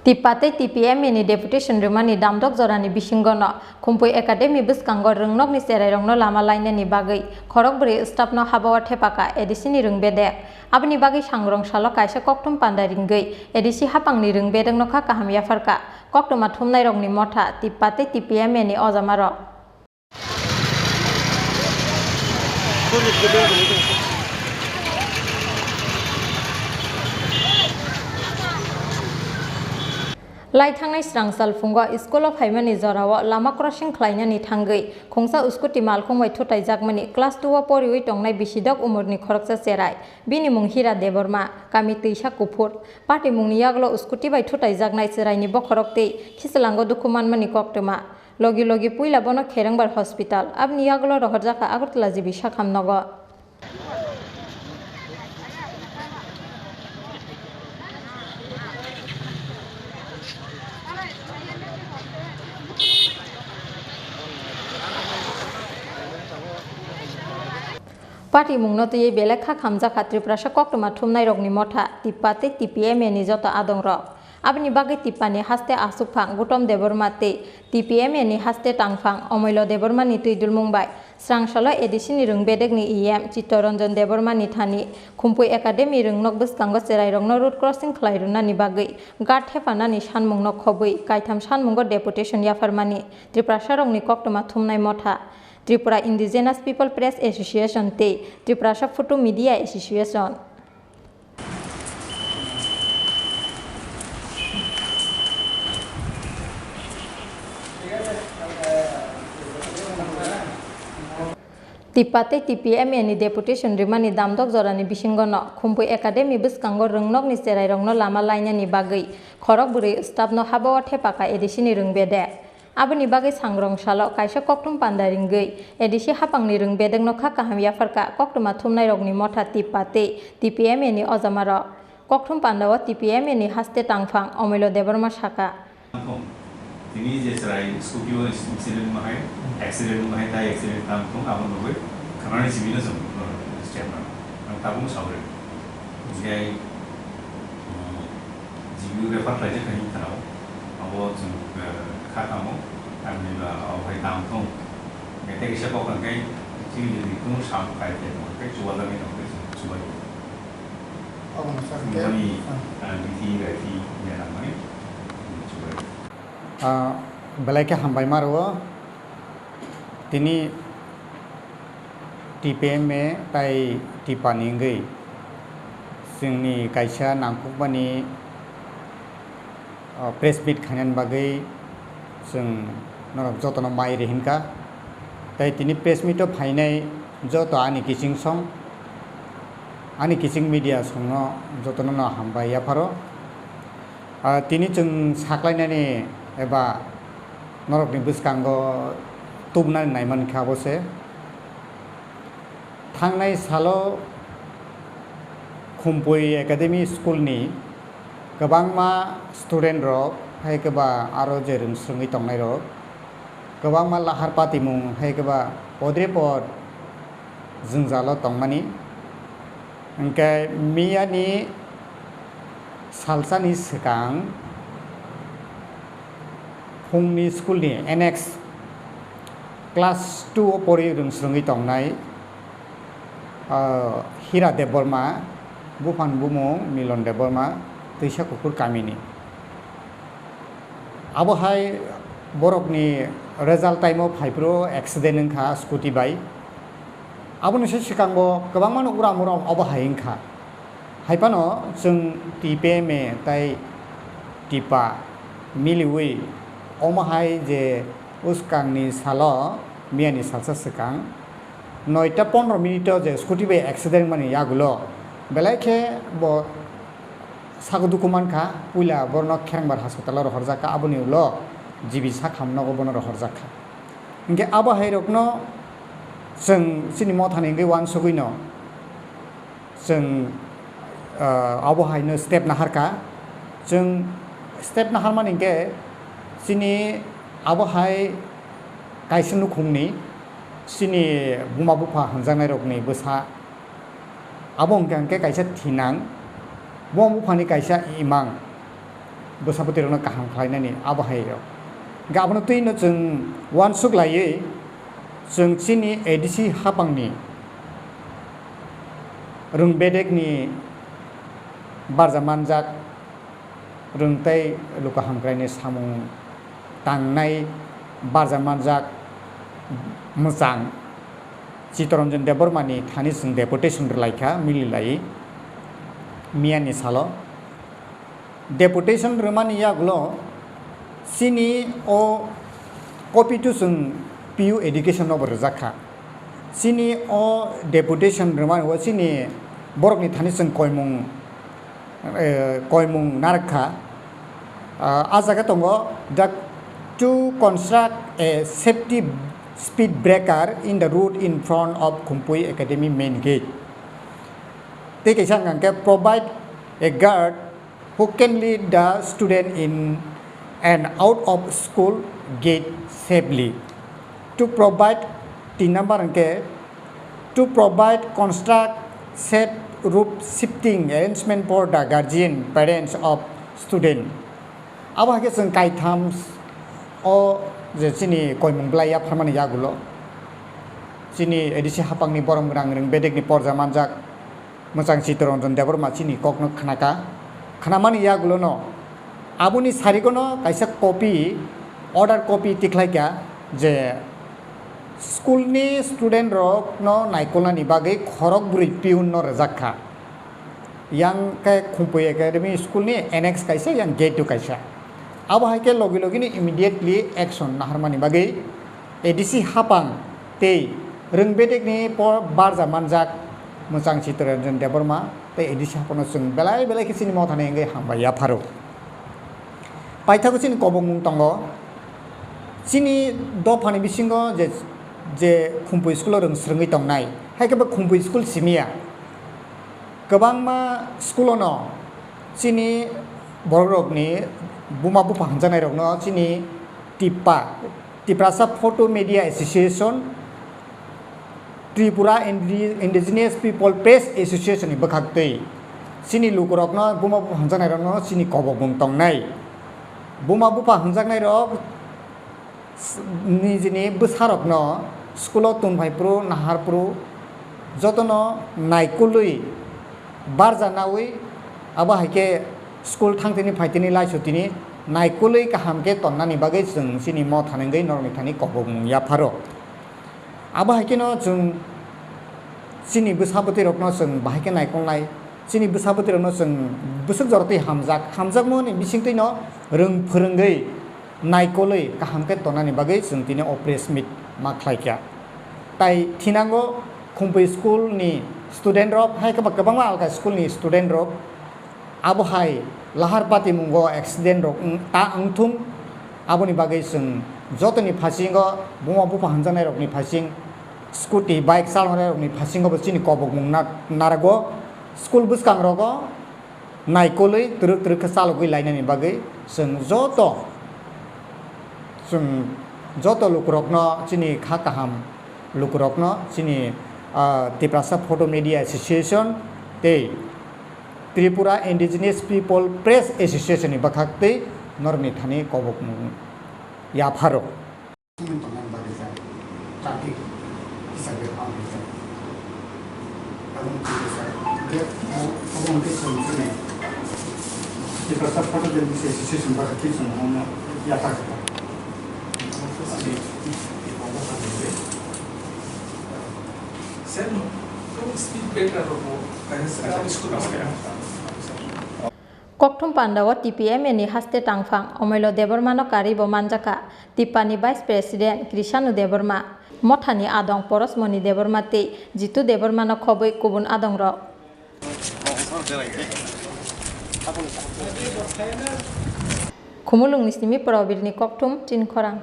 TIPPA TPMA ni Deputation Rwmani Damdok Jorani Bwskango no Khumpui Academy Bwskango rwngnok ni cherai rokno lama laina ni bagui Khorang bwrwi staff no habawa Thepajakha edisi ni rwngbede aboni bagui sangrong salo kaisa koktum panda ringui edisi hapang ni rwngbedeng no kha kaham yafarka koktuma thumnai rok ni motha TIPPA TPMA ni ojama rok Laithangnai srangsal fungo school of haimani jorao lama crossing khlainani thangui khongsa scooty malkhongbai thutaijakmani class 2 o poriwi tongnai bisidok umurni khoroksa cherai bini mung hira deborma kami tuisa kuphur party mungni Yakulo scooty bai thutaijaknai cheraini bokhoroktei khisalango dukumanmani koktuma logi logi puila bono Khorang hospital abni Yakulo rohorjakha Agartala jibi sakhamnogo Party mungno tui belek kha khamjakha Tripura koktuma thumnai rokni motha TIPPA TPMA ni joto adong rok abni bagui TIPPA ni haste asukphang gutom deborma tei TPMA ni haste tangphang omoilo deborma ni tuidul mungbai srangsalo edisi ni rwngbedek ni EM Chittoranjan deborma ni thani Khumpui Academy rwngnok Bwskango cherai rokno road crossing khlairuna ni bagui guard thepanani sanmung no khobui kaitham sanmungo Deputation yafarmani Tripura rokni koktuma thumnai motha Tripura Indigenous People Press Association te Tripura Photo Media Association. TIPPA TPMA ni Deputation Rwmani Damdok Jorani Bwskango no Khumpui Academy Bwskango rwngnok ni cherai rokno lama laina ni bagui Khorang bwrwi staff no habawa Thepajakha edisi ni rwngbede aboni bagui sangrong salo kaisa koktum panda ringui edisi hapangni rwngbedeng no kha kaham yafarka koktuma thumnai rokni motha TIPPA TPMA ni ojama rok koktum pandao TPMA ni haste tangphang omoilo deborma saka tini je serai scooty o accident mahai tai accident tam thong abon noi khamani sibina jom step na tabung sabre jai jibu refer traje khai tharao abo jom khatamo amila awhai tam thong mete kisa ko kan kai ji ni tung sam kai te no kai chuwa la ni no kai chuwa abon sa ke ni ti ga ti ya na mai belai ke hambai maro tini TPMA tai TIPPA ningai singni kaisa nangkukmani press meet khanan bagai sing norok jotono mai rehinka tai tini press meet o phainai joto ani kissing song ani kissing media songno jotono no hambai yaparo tini chung saklainani eba norok ni Bwskango tubnani naiman khabose thangnai salo Khumpui Academy School ni kwbangma student rok hai keba aro je rungsrungui tongnai rok kwbangma lahar pati mung hai keba podre pod jungjalo tongmani engke miyani salsani sekang Khungni school ni NX class 2 o pori rungsrungui tongnai hira deborma bufan bumung milon deborma tuisa kukur kamini abo hai borok ni result time o phaipro accident engkha scooty bai aboni se sikango kwbangma uram uram abo hai engkha haipano jung TPMA tai TIPPA miliwi omahai je Bwskangni salo miani salsa sekang 9:15 minute je scooty bai accident mani Yakulo belai khe bo sagudukuman kha puila borno Khorang hospital ro horjaka aboni ulo jibi sakhamnogo bono ro horjaka inge abo hai rokno jeng sini mothani ngai wan suguino jeng abo hai no step naharka jeng step naharmani inge sini abo hai kaisa nukhungni sini buma bufa hanjangnai rokni bwsa abo hingke kaisa thinang bom bufani kaisa imang bwsapoti rokno kaham khlainani abahai gabno tuino जों wansuk laiye जों chini ADC hapangni rungbedekni barjamanjak rungtai luka hamkraini samung tangnai barjamanjak mojang Chitoranjan Debormani thani जों deputation laika mililai miani salo deputation Rwmani Yakulo Chini o copy to जों PU education no berjakha Chini o deputation Rwmani o Chini borokni thani जों koimung narakha ajaga tongo that to construct a safety speed breaker in the route in front of Khumpui Academy main gate. They can provide a guard who can lead the student in and out of school gate safely. To provide to provide construct safe route shifting arrangement for the guardian parents of student. Aba ke जों kaithams o je chini koimung blaya pharmani Yakulo chini edisi hapangni borom rang reng bedekni porjamanjak mojang Chitoranjan Deborma chini kokno khanaka khanamani Yakulo no abuni sarikono kaisa copy order copy tiklaika je school ni student rok no naikolani bagai khorok buri piun no rejakha yang ke Khumpui Academy school ni annex kaisa yang gate to kaisa abahai ke logi ni immediately action naharmani bagai ADC hapang te rungbedek ni por barja manjak mojang Chitoranjan Deborma te ADC hapang जों belai belai kisini mau thane ngai hamba ya pharo paithaku chini kobong tongo chini do phani bisingo je Khumpui school rong srungi tongnai haike ba Khumpui school simia gobangma school no chini borokni buma bupa hanjanai rokno chini TIPPA Tripura Photo Media Association Tripura Indigenous People Press Association ni bakhaktei chini lukurokno buma bupa hanjanai rokno chini kobong tongnai buma bupa hanjanai rok nijini bwsarokno school tunfaipro naharpro jotono naikului barjanawi aba haike school thangtini phaitini laisutini naikului kahamke tonnani bagai जों chini mo thanengai normi thani kobong ya pharo aba haike no जों chini bwsapoti rokno जों bahike naikolnai chini bwsapoti rokno जों bwsuk joroti hamjak mo ni bisingtui no rung phurungai naikolui kahamke tonnani bagai जों tini opres meet ma khlaikya tai thinango Khumpui school ni student rok haike ba kabangma alka school ni student rok abohai lahar pati mungo accident rok ta angthum aboni bagai जों jotoni phasingo buma bupa hanjanai rok ni phasing scooty bike salmanai rok ni phasingo bo chini kobong narago school Bwskango rogo naikolui turuk turuk khalogui lainani bagai जों joto lukurokno chini kha kaham lukurokno chini Tripura Photo Media Association te Tripura Indigenous People Press Association ni bakhakte normi thani kobok mu ya pharo Tripura Photo Media Association bakhakte sung ya tak Kokthum Pandawa TPMA ni haste tangfang Omoilo Debormano karibo manjaka Tippani Vice President Krishanu Deborma Mothani Adong Porosmoni Deborma te Jitu Debormano khoboi kubun adong ro Khumulung nisnimi probirni Kokthum tin Khorang